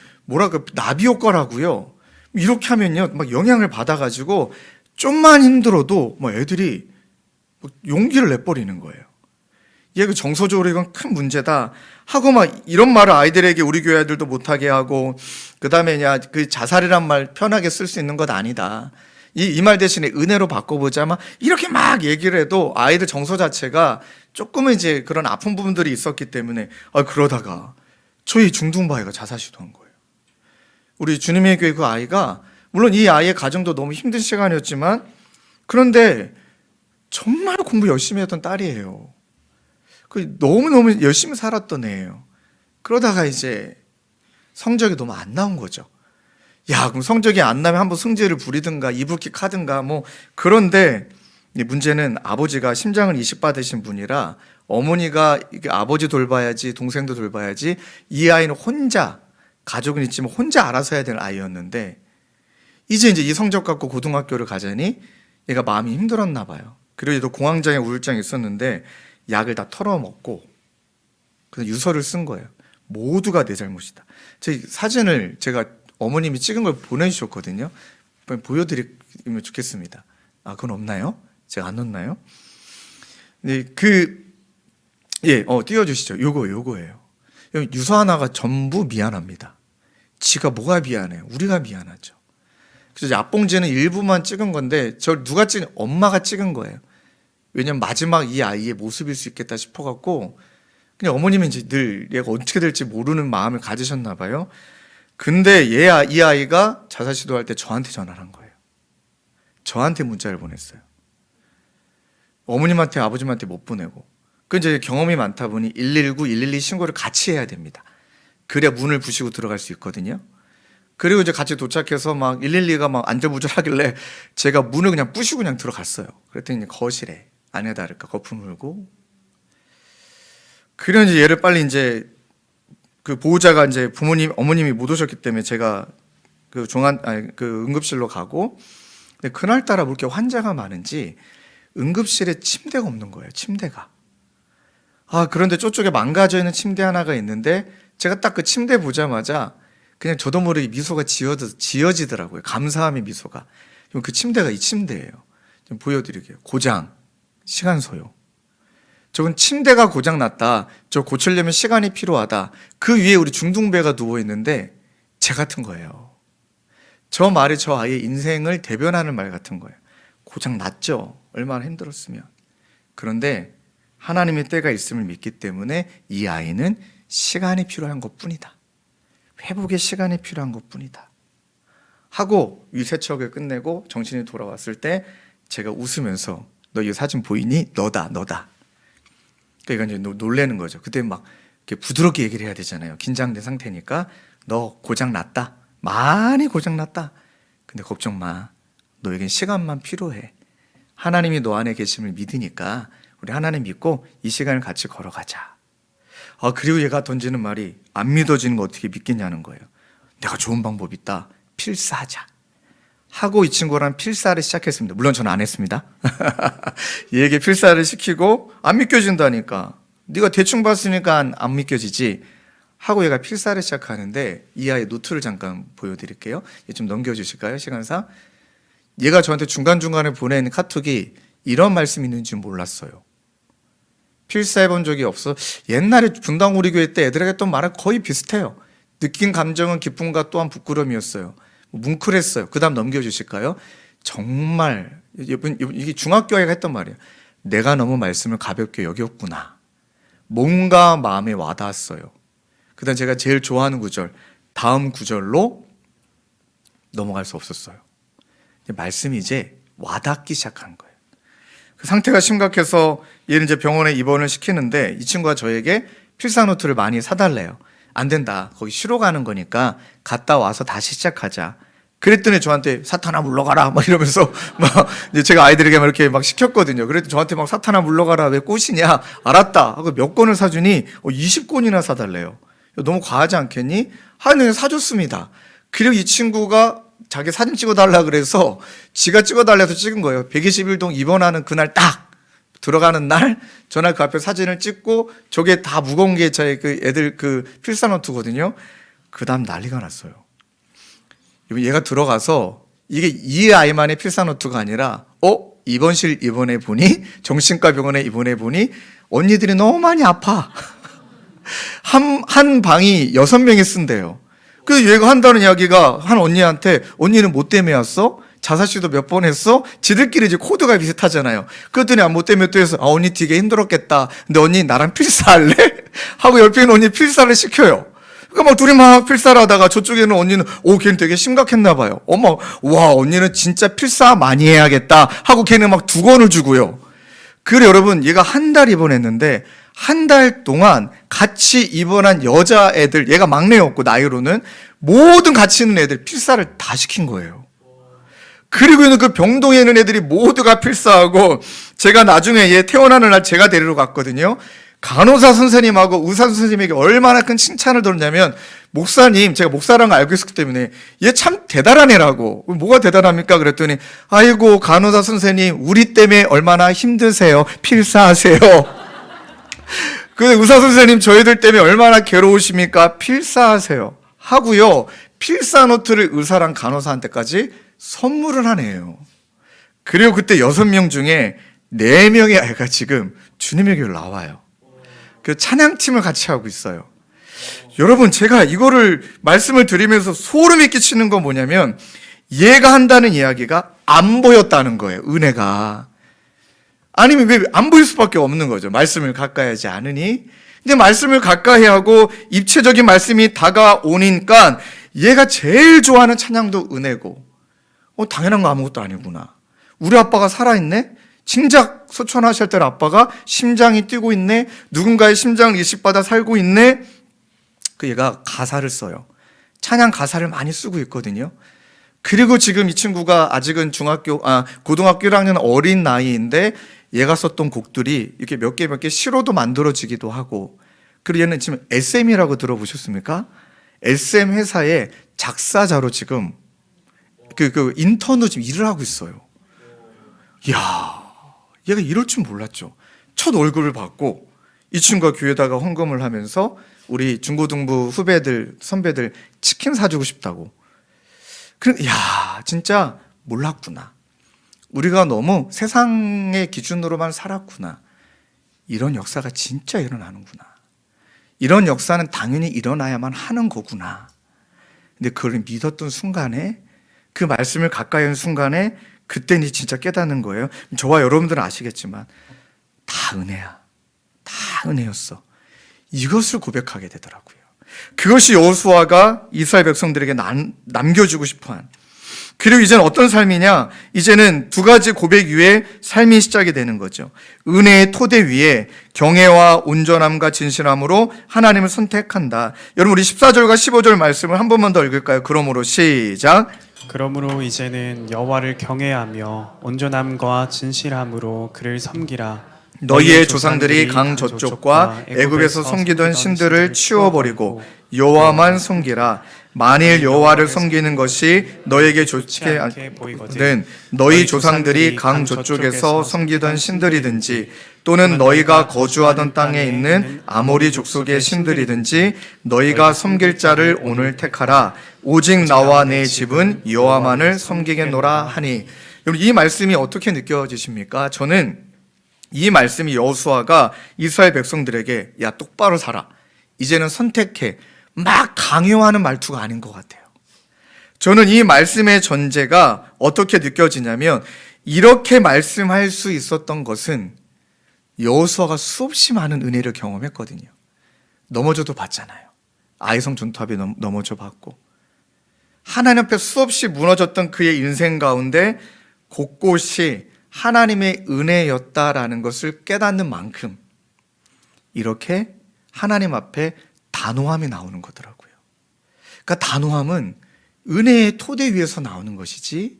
나비 효과라고요. 이렇게 하면요, 영향을 받아가지고 좀만 힘들어도 애들이 용기를 내버리는 거예요. 얘 그 정서적으로 이건 큰 문제다 하고 막 이런 말을 아이들에게 우리 교회 아이들도 못하게 하고, 그 다음에 그 자살이란 말 편하게 쓸 수 있는 것 아니다. 이 말 대신에 은혜로 바꿔보자. 막 이렇게 막 얘기를 해도 아이들 정서 자체가 조금은 이제 그런 아픈 부분들이 있었기 때문에 그러다가 저희 중등부아이가 자살 시도한 거예요. 우리 주님의 교회 그 아이가, 물론 이 아이의 가정도 너무 힘든 시간이었지만, 그런데 정말 공부 열심히 했던 딸이에요. 너무너무 열심히 살았던 애예요. 그러다가 이제 성적이 너무 안 나온 거죠. 야, 그럼 성적이 안 나면 한번 승질을 부리든가 이불킥 하든가 뭐. 그런데 문제는 아버지가 심장을 이식받으신 분이라 어머니가 아버지 돌봐야지 동생도 돌봐야지, 이 아이는 혼자, 가족은 있지만 혼자 알아서 해야 되는 아이였는데, 이제 이 성적 갖고 고등학교를 가자니 얘가 마음이 힘들었나 봐요. 그리고 얘도 공황장애 우울증이 있었는데 약을 다 털어먹고 그래서 유서를 쓴 거예요. 모두가 내 잘못이다. 제 사진을 제가 어머님이 찍은 걸 보내주셨거든요. 보여드리면 좋겠습니다. 그건 없나요? 제가 안 넣나요? 네, 띄워주시죠. 요거예요. 유서 하나가 전부 미안합니다. 지가 뭐가 미안해요? 우리가 미안하죠. 그래서 앞봉지는 일부만 찍은 건데, 누가 찍은? 엄마가 찍은 거예요. 왜냐면 마지막 이 아이의 모습일 수 있겠다 싶어갖고, 그냥 어머님은 이제 늘 얘가 어떻게 될지 모르는 마음을 가지셨나 봐요. 근데 이 아이가 자살 시도할 때 저한테 전화를 한 거예요. 저한테 문자를 보냈어요. 어머님한테 아버님한테 못 보내고. 그 이제 경험이 많다 보니 119, 112 신고를 같이 해야 됩니다. 그래야 문을 부시고 들어갈 수 있거든요. 그리고 이제 같이 도착해서 막 112가 막 안절부절하길래 제가 문을 그냥 부시고 그냥 들어갔어요. 그랬더니 거실에 아니나 다를까 거품 물고. 그래 이제 얘를 빨리 이제 그 보호자가 이제 어머님이 못 오셨기 때문에 제가 그 응급실로 가고, 근데 그날따라 뭐 이렇게 환자가 많은지 응급실에 침대가 없는 거예요. 침대가. 그런데 저쪽에 망가져 있는 침대 하나가 있는데, 제가 딱 그 침대 보자마자 그냥 저도 모르게 미소가 지어지더라고요. 감사함의 미소가. 그 침대가 이 침대예요. 좀 보여드릴게요. 고장, 시간 소요. 저건 침대가 고장 났다. 저 고치려면 시간이 필요하다. 그 위에 우리 중등배가 누워 있는데 제 같은 거예요. 저 말이 저 아이의 인생을 대변하는 말 같은 거예요. 고장 났죠. 얼마나 힘들었으면. 그런데 하나님의 때가 있음을 믿기 때문에 이 아이는 시간이 필요한 것뿐이다. 회복의 시간이 필요한 것뿐이다. 하고 위세척을 끝내고 정신이 돌아왔을 때 제가 웃으면서 너 이 사진 보이니? 너다. 그러니까 이제 놀래는 거죠. 그때 막 이렇게 부드럽게 얘기를 해야 되잖아요. 긴장된 상태니까 너 고장 났다. 많이 고장 났다. 근데 걱정 마. 너에겐 시간만 필요해. 하나님이 너 안에 계심을 믿으니까 우리 하나님 믿고 이 시간을 같이 걸어가자. 그리고 얘가 던지는 말이, 안 믿어지는 거 어떻게 믿겠냐는 거예요. 내가 좋은 방법 있다. 필사하자. 하고 이 친구랑 필사를 시작했습니다. 물론 저는 안 했습니다. 얘에게 필사를 시키고, 안 믿겨진다니까. 네가 대충 봤으니까 안 믿겨지지. 하고 얘가 필사를 시작하는데, 이 아이의 노트를 잠깐 보여드릴게요. 좀 넘겨주실까요? 시간상. 얘가 저한테 중간중간에 보낸 카톡이 이런 말씀이 있는 줄 몰랐어요. 필사해본 적이 없어. 옛날에 분당 우리 교회 때 애들에게 했던 말은 거의 비슷해요. 느낀 감정은 기쁨과 또한 부끄러움이었어요. 뭉클했어요. 그 다음 넘겨주실까요? 정말 이게 중학교 아이가 했던 말이에요. 내가 너무 말씀을 가볍게 여겼구나. 뭔가 마음에 와닿았어요. 그 다음 제가 제일 좋아하는 구절, 다음 구절로 넘어갈 수 없었어요. 말씀이 이제 와닿기 시작한 거예요. 그 상태가 심각해서 얘는 이제 병원에 입원을 시키는데, 이 친구가 저에게 필사 노트를 많이 사달래요. 안 된다. 거기 쉬러 가는 거니까 갔다 와서 다시 시작하자. 그랬더니 저한테 사탄아 물러가라 막 이러면서 막 이제 제가 아이들에게 막 이렇게 막 시켰거든요. 그랬더니 저한테 막 사탄아 물러가라, 왜 꼬시냐? 알았다 하고 몇 권을 사주니 20권이나 사달래요. 너무 과하지 않겠니? 하는 사줬습니다. 그리고 이 친구가 자기 사진 찍어달라 그래서 지가 찍어달라서 찍은 거예요. 121동 입원하는 그날 딱 들어가는 날 전화 그 앞에 사진을 찍고, 저게 다 무거운 게 저희 그 애들 그 필사노트거든요. 그 다음 난리가 났어요. 얘가 들어가서 이게 이 아이만의 필사노트가 아니라 입원실 입원해 보니, 정신과 병원에 입원해 보니 언니들이 너무 많이 아파. 한 방이 6명이 쓴대요. 그래서 얘가 한다는 이야기가 한 언니한테, 언니는 뭐 때문에 왔어? 자살시도 몇 번 했어? 지들끼리 이제 코드가 비슷하잖아요. 그랬더니 뭐 때문에 또 해서, 언니 되게 힘들었겠다. 근데 언니 나랑 필사할래? 하고 옆에 있는 언니 필사를 시켜요. 그러니까 막 둘이 막 필사를 하다가 저쪽에는 언니는, 걔는 되게 심각했나 봐요. 와, 언니는 진짜 필사 많이 해야겠다. 하고 걔는 막 2권을 주고요. 그래, 여러분, 얘가 한 달 입원했는데, 한 달 동안 같이 입원한 여자애들, 얘가 막내였고, 나이로는, 모든 같이 있는 애들 필사를 다 시킨 거예요. 그리고 있는 그 병동에 있는 애들이 모두가 필사하고, 제가 나중에 얘 태어나는 날 제가 데리러 갔거든요. 간호사 선생님하고 의사 선생님에게 얼마나 큰 칭찬을 들었냐면, 목사님, 제가 목사라는 걸 알고 있었기 때문에 얘 참 대단한 애라고. 뭐가 대단합니까? 그랬더니, 아이고 간호사 선생님, 우리 때문에 얼마나 힘드세요. 필사하세요. 그 의사 선생님, 저희들 때문에 얼마나 괴로우십니까? 필사하세요. 하고요, 필사 노트를 의사랑 간호사한테까지 선물을 하네요. 그리고 그때 6명 중에 4명의 아이가 지금 주님의 교회를 나와요. 그 찬양팀을 같이 하고 있어요. 여러분, 제가 이거를 말씀을 드리면서 소름이 끼치는 건 뭐냐면, 얘가 한다는 이야기가 안 보였다는 거예요. 은혜가. 아니면 왜 안 보일 수밖에 없는 거죠. 말씀을 가까이 하지 않으니. 근데 말씀을 가까이 하고 입체적인 말씀이 다가오니까 얘가 제일 좋아하는 찬양도 은혜고, 당연한 거 아무것도 아니구나. 우리 아빠가 살아있네? 진작 소천하실 때 아빠가 심장이 뛰고 있네? 누군가의 심장을 이식받아 살고 있네? 그 얘가 가사를 써요. 찬양 가사를 많이 쓰고 있거든요. 그리고 지금 이 친구가 아직은 고등학교 1학년 어린 나이인데 얘가 썼던 곡들이 이렇게 몇 개 시로도 만들어지기도 하고, 그리고 얘는 지금 SM이라고 들어보셨습니까? SM 회사의 작사자로 지금 그 인턴으로 지금 일을 하고 있어요. 이야, 얘가 이럴 줄 몰랐죠. 첫 월급을 받고 이 친구가 교회에다가 헌금을 하면서 우리 중고등부 후배들, 선배들 치킨 사주고 싶다고. 야, 진짜 몰랐구나. 우리가 너무 세상의 기준으로만 살았구나. 이런 역사가 진짜 일어나는구나. 이런 역사는 당연히 일어나야만 하는 거구나. 근데 그걸 믿었던 순간에, 그 말씀을 가까이 하는 순간에 그때는 진짜 깨닫는 거예요. 저와 여러분들은 아시겠지만 다 은혜야. 다 은혜였어. 이것을 고백하게 되더라고요. 그것이 여호수아가 이스라엘 백성들에게 남겨주고 싶어한. 그리고 이제는 어떤 삶이냐? 이제는 2가지 고백 위에 삶이 시작이 되는 거죠. 은혜의 토대 위에 경외와 온전함과 진실함으로 하나님을 선택한다. 여러분, 우리 14절과 15절 말씀을 한 번만 더 읽을까요? 그러므로 시작. 그러므로 이제는 여호와를 경외하며 온전함과 진실함으로 그를 섬기라. 너희의 조상들이 강 저쪽과 애굽에서 섬기던 신들을 치워버리고 여호와만 섬기라. 만일 여호와를 섬기는 것이 너에게 좋지 않거든 너희 조상들이 강 저쪽에서 섬기던 신들이든지 또는 너희가 거주하던 땅에 있는 아모리 족속의 신들이든지 너희가 섬길 자를 오늘 택하라. 오직 나와 내 집은 여호와만을 섬기겠노라 하니. 여러분, 이 말씀이 어떻게 느껴지십니까? 저는 이 말씀이 여호수아가 이스라엘 백성들에게 야, 똑바로 살아, 이제는 선택해, 막 강요하는 말투가 아닌 것 같아요. 저는 이 말씀의 전제가 어떻게 느껴지냐면, 이렇게 말씀할 수 있었던 것은 여호수아가 수없이 많은 은혜를 경험했거든요. 넘어져도 봤잖아요. 아이성 전투합에 넘어져 봤고, 하나님 앞에 수없이 무너졌던 그의 인생 가운데 곳곳이 하나님의 은혜였다라는 것을 깨닫는 만큼 이렇게 하나님 앞에 단호함이 나오는 거더라고요. 그러니까 단호함은 은혜의 토대 위에서 나오는 것이지,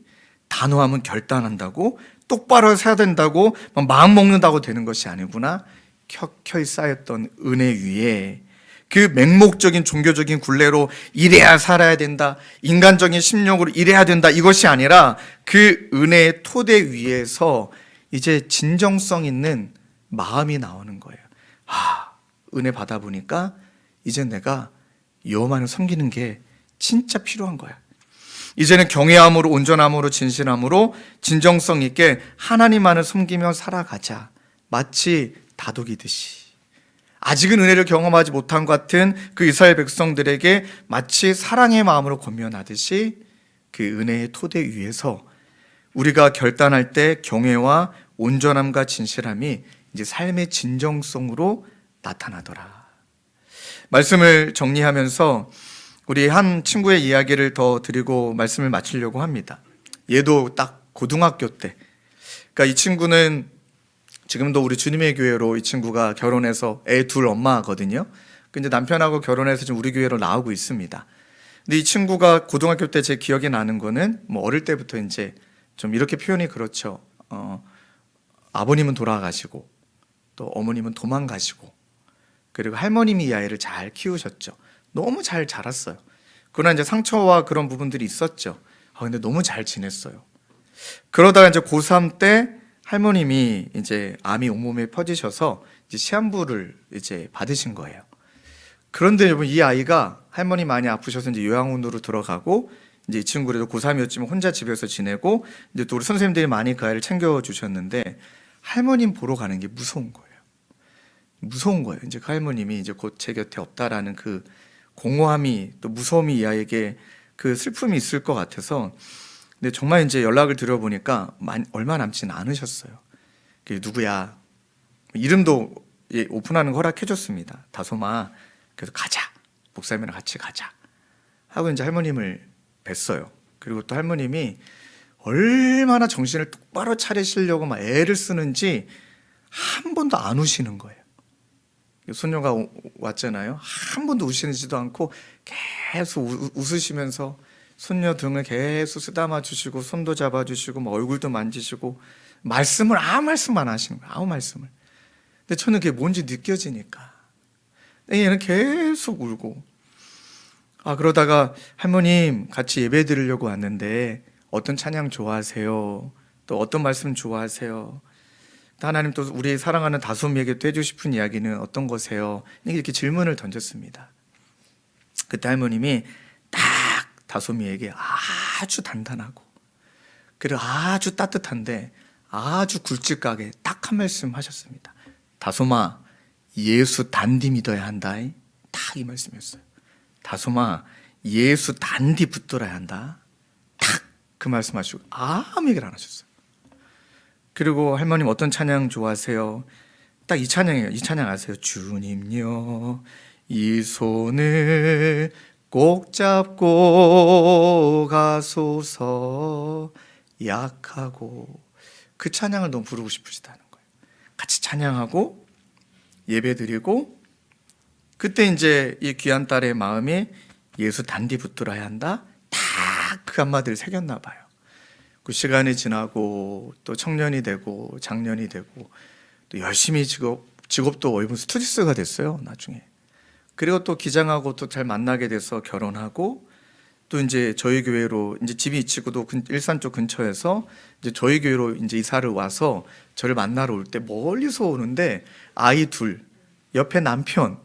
단호함은 결단한다고 똑바로 서야 된다고 마음 먹는다고 되는 것이 아니구나. 켜켜이 쌓였던 은혜 위에 그 맹목적인 종교적인 굴레로 이래야 살아야 된다, 인간적인 심령으로 이래야 된다, 이것이 아니라 그 은혜의 토대 위에서 이제 진정성 있는 마음이 나오는 거예요. 은혜 받아보니까 이제 내가 여호와만을 섬기는 게 진짜 필요한 거야. 이제는 경외함으로, 온전함으로, 진실함으로 진정성 있게 하나님만을 섬기며 살아가자. 마치 다독이듯이. 아직은 은혜를 경험하지 못한 것 같은 그 이스라엘 백성들에게 마치 사랑의 마음으로 권면하듯이 그 은혜의 토대 위에서 우리가 결단할 때 경외와 온전함과 진실함이 이제 삶의 진정성으로 나타나더라. 말씀을 정리하면서 우리 한 친구의 이야기를 더 드리고 말씀을 마치려고 합니다. 얘도 딱 고등학교 때. 그러니까 이 친구는 지금도 우리 주님의 교회로 이 친구가 결혼해서 애 둘 엄마거든요. 근데 남편하고 결혼해서 지금 우리 교회로 나오고 있습니다. 근데 이 친구가 고등학교 때 제 기억이 나는 거는 뭐 어릴 때부터 이제 좀 이렇게 표현이 그렇죠. 아버님은 돌아가시고 또 어머님은 도망가시고 그리고 할머님이 이 아이를 잘 키우셨죠. 너무 잘 자랐어요. 그러나 이제 상처와 그런 부분들이 있었죠. 근데 너무 잘 지냈어요. 그러다가 이제 고3 때 할머님이 이제 암이 온몸에 퍼지셔서 이제 시한부를 이제 받으신 거예요. 그런데 여러분 이 아이가 할머니 많이 아프셔서 이제 요양원으로 들어가고 이제 이 친구도 고3이었지만 혼자 집에서 지내고 이제 또 우리 선생님들이 많이 그 아이를 챙겨주셨는데 할머님 보러 가는 게 무서운 거예요. 무서운 거예요. 이제 그 할머님이 이제 곧 제 곁에 없다라는 그 공허함이 또 무서움이 이 아이에게 그 슬픔이 있을 것 같아서 근데 정말 이제 연락을 드려보니까 얼마 남지는 않으셨어요. 누구야? 이름도 오픈하는 거 허락해줬습니다. 다솜아, 그래서 가자. 목사님이랑 같이 가자. 하고 이제 할머님을 뵀어요. 그리고 또 할머님이 얼마나 정신을 똑바로 차리시려고 막 애를 쓰는지 한 번도 안 우시는 거예요. 손녀가 왔잖아요. 한 번도 우시지도 않고 계속 웃으시면서 손녀 등을 계속 쓰다마 주시고 손도 잡아주시고 막 얼굴도 만지시고 말씀을 아무 말씀 안 하시는 거예요. 아무 말씀을. 근데 저는 그게 뭔지 느껴지니까 얘는 계속 울고 그러다가 할머님 같이 예배 드리려고 왔는데 어떤 찬양 좋아하세요? 또 어떤 말씀 좋아하세요? 하나님 또 우리 사랑하는 다솜이에게 또 해주고 싶은 이야기는 어떤 거세요? 이렇게 질문을 던졌습니다. 그때 할머님이 딱 다솜이에게 아주 단단하고 그리고 아주 따뜻한데 아주 굵직하게 딱 한 말씀 하셨습니다. 다솜아, 예수 단디 믿어야 한다. 딱 이 말씀이었어요. 다솜아, 예수 단디 붙들어야 한다. 딱 그 말씀하시고 아무 얘기를 안 하셨어요. 그리고 할머님 어떤 찬양 좋아하세요? 딱 이 찬양이에요. 이 찬양 아세요? 주님요 이 손을 꼭 잡고 가소서 약하고 그 찬양을 너무 부르고 싶으시다는 거예요. 같이 찬양하고 예배드리고 그때 이제 이 귀한 딸의 마음이 예수 단디 붙들어야 한다. 딱 그 한마디를 새겼나 봐요. 그 시간이 지나고 또 청년이 되고 장년이 되고 또 열심히 직업도 월급 스튜디스가 됐어요. 나중에. 그리고 또 기장하고 또 잘 만나게 돼서 결혼하고 또 이제 저희 교회로 이제 집이 이치고도 일산 쪽 근처에서 이제 저희 교회로 이제 이사를 와서 저를 만나러 올 때 멀리서 오는데 아이 둘 옆에 남편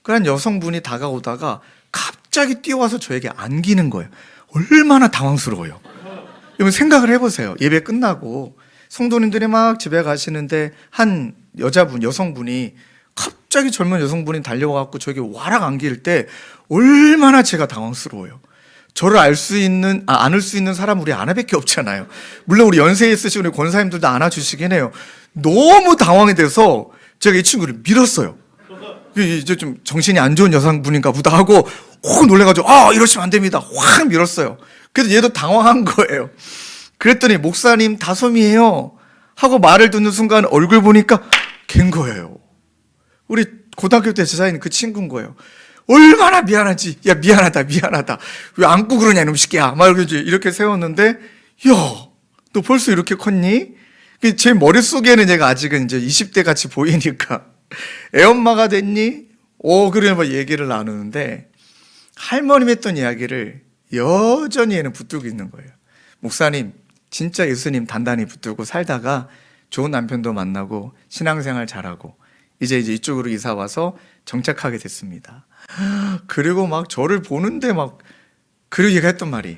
그런 여성분이 다가오다가 갑자기 뛰어와서 저에게 안기는 거예요. 얼마나 당황스러워요. 여러분 생각을 해보세요. 예배 끝나고 성도님들이 막 집에 가시는데 한 여성분이 갑자기 젊은 여성분이 달려와갖고 저에게 와락 안길 때 얼마나 제가 당황스러워요. 저를 안을 수 있는 사람 우리 하나밖에 없잖아요. 물론 우리 연세에 있으신 우리 권사님들도 안아주시긴 해요. 너무 당황이 돼서 제가 이 친구를 밀었어요. 이제 좀 정신이 안 좋은 여성분인가 보다 하고 확 놀래가지고 이러시면 안 됩니다. 확 밀었어요. 그래서 얘도 당황한 거예요. 그랬더니 목사님 다솜이에요 하고 말을 듣는 순간 얼굴 보니까 걘 거예요. 우리 고등학교 때 제자인 그 친구인 거예요. 얼마나 미안하지. 야 미안하다 왜 안고 그러냐 이놈 새끼야 막 이렇게 세웠는데 야 너 벌써 이렇게 컸니? 제 머릿속에는 제가 아직은 이제 20대 같이 보이니까 애엄마가 됐니? 그래 막 얘기를 나누는데 할머님 했던 이야기를 여전히 얘는 붙들고 있는 거예요. 목사님 진짜 예수님 단단히 붙들고 살다가 좋은 남편도 만나고 신앙생활 잘하고 이제 이쪽으로 이사 와서 정착하게 됐습니다. 그리고 막 저를 보는데 막 그리고 얘가 했던 말이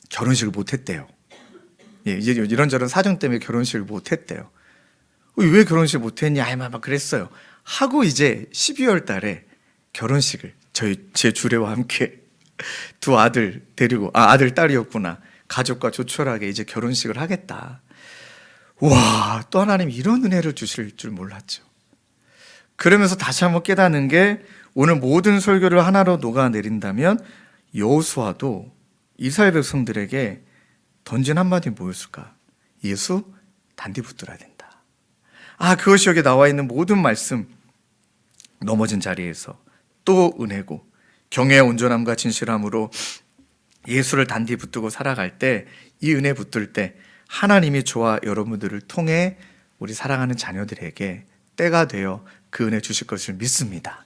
결혼식을 못했대요. 예, 이제 이런저런 사정 때문에 결혼식을 못했대요. 왜 결혼식을 못했냐? 막 그랬어요. 하고 이제 12월 달에 결혼식을 제 주례와 함께 두 아들 데리고, 아들 딸이었구나. 가족과 조촐하게 이제 결혼식을 하겠다. 와, 또 하나님 이런 은혜를 주실 줄 몰랐죠. 그러면서 다시 한번 깨닫는 게, 오늘 모든 설교를 하나로 녹아내린다면 여호수아도 이스라엘 백성들에게 던진 한마디 뭐였을까? 예수 단디 붙들어야 된다. 그것이 여기 나와 있는 모든 말씀, 넘어진 자리에서 또 은혜고 경외와 온전함과 진실함으로 예수를 단디 붙들고 살아갈 때, 이 은혜 붙들 때 하나님이 저와 여러분들을 통해 우리 사랑하는 자녀들에게 때가 되어 그 은혜 주실 것을 믿습니다.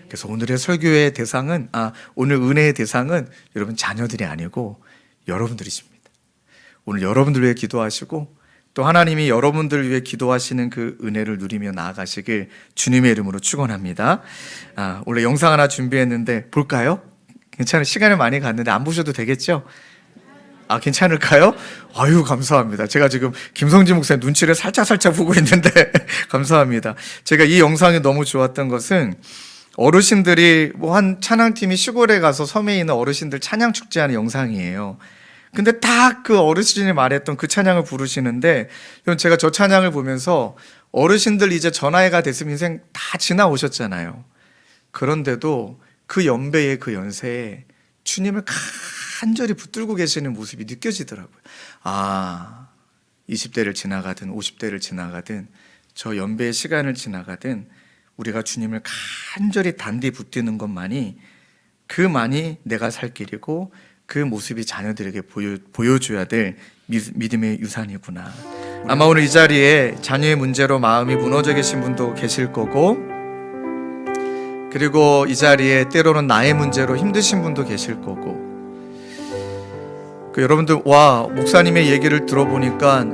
그래서 오늘의 설교의 대상은, 오늘 은혜의 대상은 여러분 자녀들이 아니고 여러분들이십니다. 오늘 여러분들 위해 기도하시고, 또 하나님이 여러분들 위해 기도하시는 그 은혜를 누리며 나아가시길 주님의 이름으로 축원합니다. 원래 영상 하나 준비했는데 볼까요? 괜찮아요. 시간을 많이 갔는데 안 보셔도 되겠죠? 괜찮을까요? 아유, 감사합니다. 제가 지금 김성진 목사님 눈치를 살짝 보고 있는데 감사합니다. 제가 이 영상이 너무 좋았던 것은, 어르신들이 한 찬양팀이 시골에 가서 섬에 있는 어르신들 찬양 축제하는 영상이에요. 근데 딱 그 어르신이 말했던 그 찬양을 부르시는데, 제가 저 찬양을 보면서 어르신들 이제 전화해가 됐으면 인생 다 지나오셨잖아요. 그런데도 그 연배의 그 연세에 주님을 간절히 붙들고 계시는 모습이 느껴지더라고요. 20대를 지나가든 50대를 지나가든 저 연배의 시간을 지나가든 우리가 주님을 간절히 단디 붙드는 것만이, 그만이 내가 살 길이고 그 모습이 자녀들에게 보여줘야 될 믿음의 유산이구나. 아마 오늘 이 자리에 자녀의 문제로 마음이 무너져 계신 분도 계실 거고, 그리고 이 자리에 때로는 나의 문제로 힘드신 분도 계실 거고, 여러분들, 목사님의 얘기를 들어보니까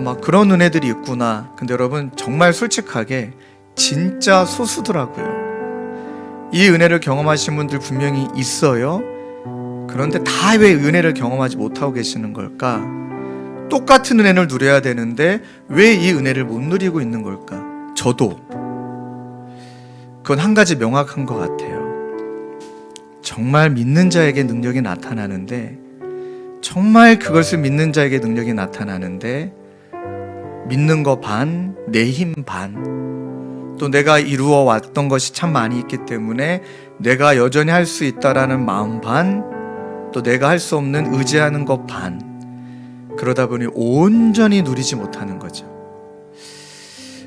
막 그런 은혜들이 있구나. 근데 여러분, 정말 솔직하게 진짜 소수더라고요. 이 은혜를 경험하신 분들 분명히 있어요. 그런데 다 왜 은혜를 경험하지 못하고 계시는 걸까? 똑같은 은혜를 누려야 되는데 왜 이 은혜를 못 누리고 있는 걸까? 저도 그건 한 가지 명확한 것 같아요. 정말 믿는 자에게 능력이 나타나는데, 정말 그것을 믿는 자에게 능력이 나타나는데, 믿는 거 반, 내 힘 반, 또 내가 이루어 왔던 것이 참 많이 있기 때문에 내가 여전히 할 수 있다라는 마음 반, 또 내가 할 수 없는 의지하는 것 반, 그러다 보니 온전히 누리지 못하는 거죠.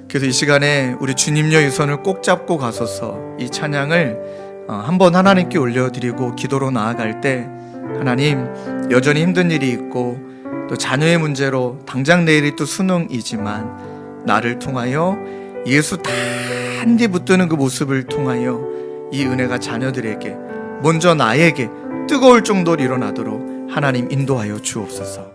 그래서 이 시간에 우리 주님여 이 손을 꼭 잡고 가서서 이 찬양을 한번 하나님께 올려드리고 기도로 나아갈 때, 하나님, 여전히 힘든 일이 있고 또 자녀의 문제로 당장 내일이 또 수능이지만 나를 통하여 예수 단디 붙드는 그 모습을 통하여 이 은혜가 자녀들에게, 먼저 나에게 뜨거울 정도로 일어나도록 하나님 인도하여 주옵소서.